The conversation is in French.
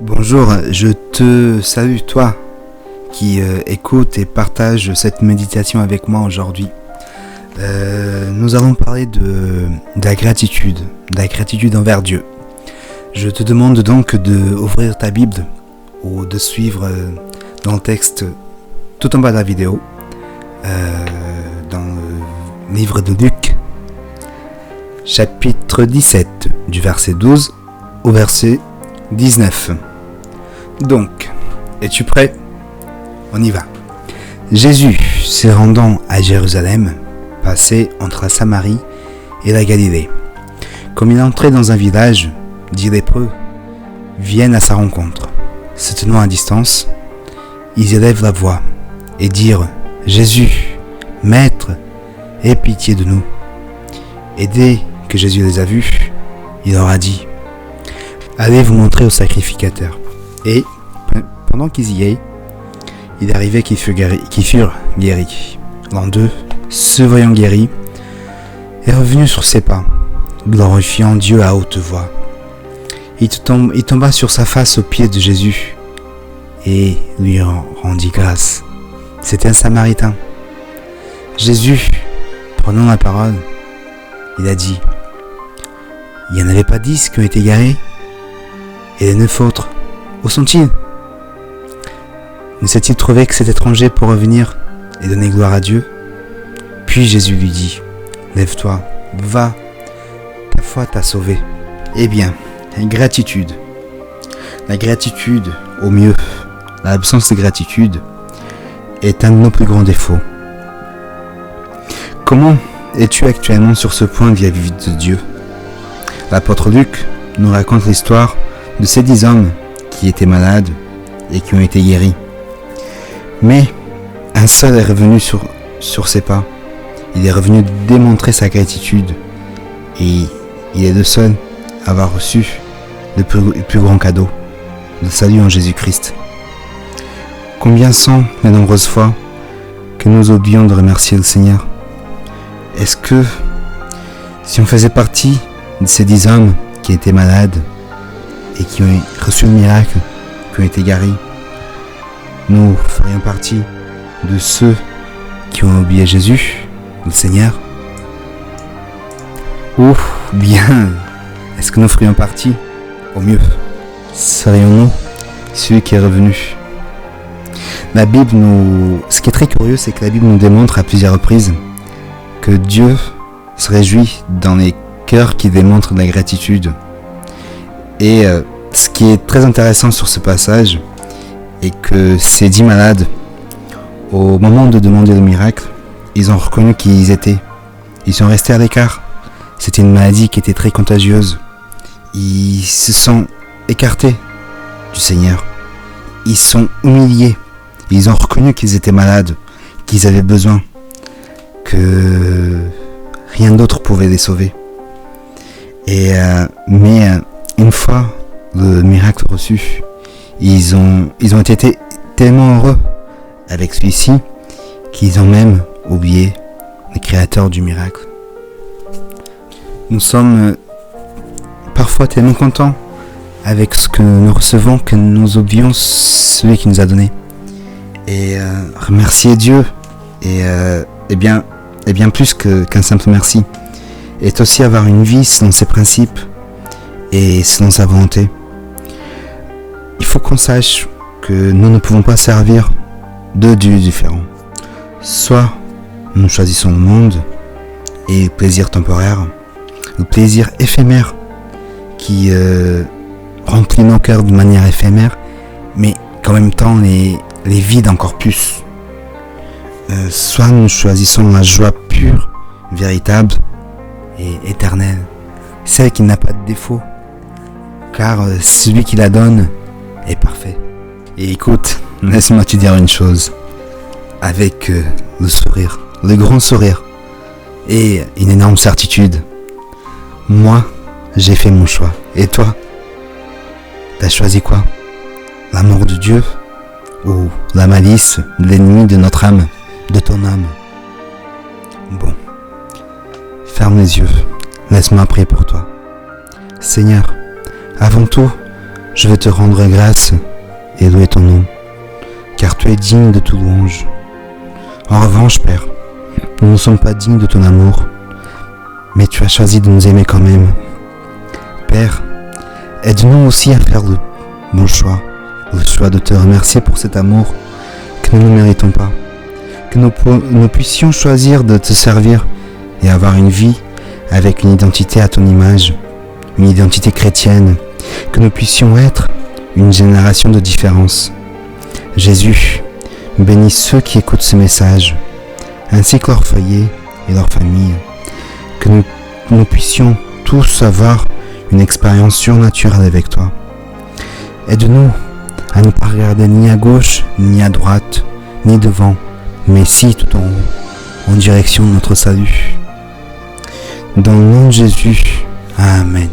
Bonjour, je te salue toi qui écoute et partage cette méditation avec moi aujourd'hui. Nous allons parler de la gratitude envers Dieu. Je te demande donc d'ouvrir ta Bible ou de suivre dans le texte tout en bas de la vidéo, dans le livre de Luc, chapitre 17, du verset 12 au verset 19. Donc, es-tu prêt? On y va. Jésus, se rendant à Jérusalem, passait entre la Samarie et la Galilée. Comme il entrait dans un village, 10 lépreux viennent à sa rencontre. Se tenant à distance, ils élèvent la voix et dirent: Jésus, Maître, aie pitié de nous. Et dès que Jésus les a vus, il leur a dit: Allez vous montrer au sacrificateur. Et, pendant qu'ils y étaient, il arrivait qu'ils furent guéris. L'un d'eux, se voyant guéri, est revenu sur ses pas, glorifiant Dieu à haute voix. Il tomba sur sa face aux pieds de Jésus et lui rendit grâce. C'était un Samaritain. Jésus, prenant la parole, il a dit: Il n'y en avait pas 10 qui ont été guéris? Et les 9 autres, où sont-ils? Ne s'est-il trouvé que cet étranger pour revenir et donner gloire à Dieu? Puis Jésus lui dit: Lève-toi, va, ta foi t'a sauvé. Eh bien, gratitude. La gratitude, au mieux, l'absence de gratitude, est un de nos plus grands défauts. Comment es-tu actuellement sur ce point vis-à-vis de Dieu? L'apôtre Luc nous raconte l'histoire de ces 10 hommes qui étaient malades et qui ont été guéris. Mais un seul est revenu sur ses pas. Il est revenu démontrer sa gratitude et il est le seul à avoir reçu le plus grand cadeau, le salut en Jésus-Christ. Combien sont les nombreuses fois que nous oublions de remercier le Seigneur? Est-ce que si on faisait partie de ces 10 hommes qui étaient malades et qui ont reçu le miracle, qui ont été guéris, nous ferions partie de ceux qui ont oublié Jésus, le Seigneur? Ou bien, est-ce que nous ferions partie, au mieux, serions-nous celui qui est revenu? La Bible ce qui est très curieux, c'est que la Bible nous démontre à plusieurs reprises que Dieu se réjouit dans les cœurs qui démontrent de la gratitude. Et ce qui est très intéressant sur ce passage est que ces 10 malades, au moment de demander le miracle, ils ont reconnu qui ils étaient. Ils sont restés à l'écart. C'était une maladie qui était très contagieuse. Ils se sont écartés du Seigneur. Ils sont humiliés. Ils ont reconnu qu'ils étaient malades, qu'ils avaient besoin, que rien d'autre pouvait les sauver. Mais une fois le miracle reçu, ils ont été tellement heureux avec celui-ci qu'ils ont même oublié le créateur du miracle. Nous sommes parfois tellement contents avec ce que nous recevons que nous oublions celui qui nous a donné. Et remercier Dieu est bien plus qu'un simple merci, est aussi avoir une vie selon ses principes et selon sa volonté. Il faut qu'on sache que nous ne pouvons pas servir deux dieux différents. Soit nous choisissons le monde et le plaisir temporaire, le plaisir éphémère qui remplit nos cœurs de manière éphémère, mais qu'en même temps les vide encore plus. Soit nous choisissons la joie pure, véritable et éternelle, celle qui n'a pas de défaut, car celui qui la donne est parfait. Et écoute, laisse-moi te dire une chose, avec le sourire, le grand sourire et une énorme certitude. Moi, j'ai fait mon choix. Et toi, t'as choisi quoi? L'amour de Dieu ou la malice de l'ennemi de notre âme, de ton âme? Bon, ferme les yeux, laisse-moi prier pour toi. Seigneur, avant tout, je veux te rendre grâce et louer ton nom, car tu es digne de toute louange. En revanche, Père, nous ne sommes pas dignes de ton amour, mais tu as choisi de nous aimer quand même. Père, aide-nous aussi à faire le bon choix, le choix de te remercier pour cet amour que nous ne méritons pas, que nous puissions choisir de te servir et avoir une vie avec une identité à ton image, une identité chrétienne, que nous puissions être une génération de différence. Jésus, bénis ceux qui écoutent ce message, ainsi que leurs foyers et leurs familles, que nous puissions tous avoir une expérience surnaturelle avec toi. Aide-nous à ne pas regarder ni à gauche, ni à droite, ni devant, mais si tout en haut, en direction de notre salut. Dans le nom de Jésus, Amen.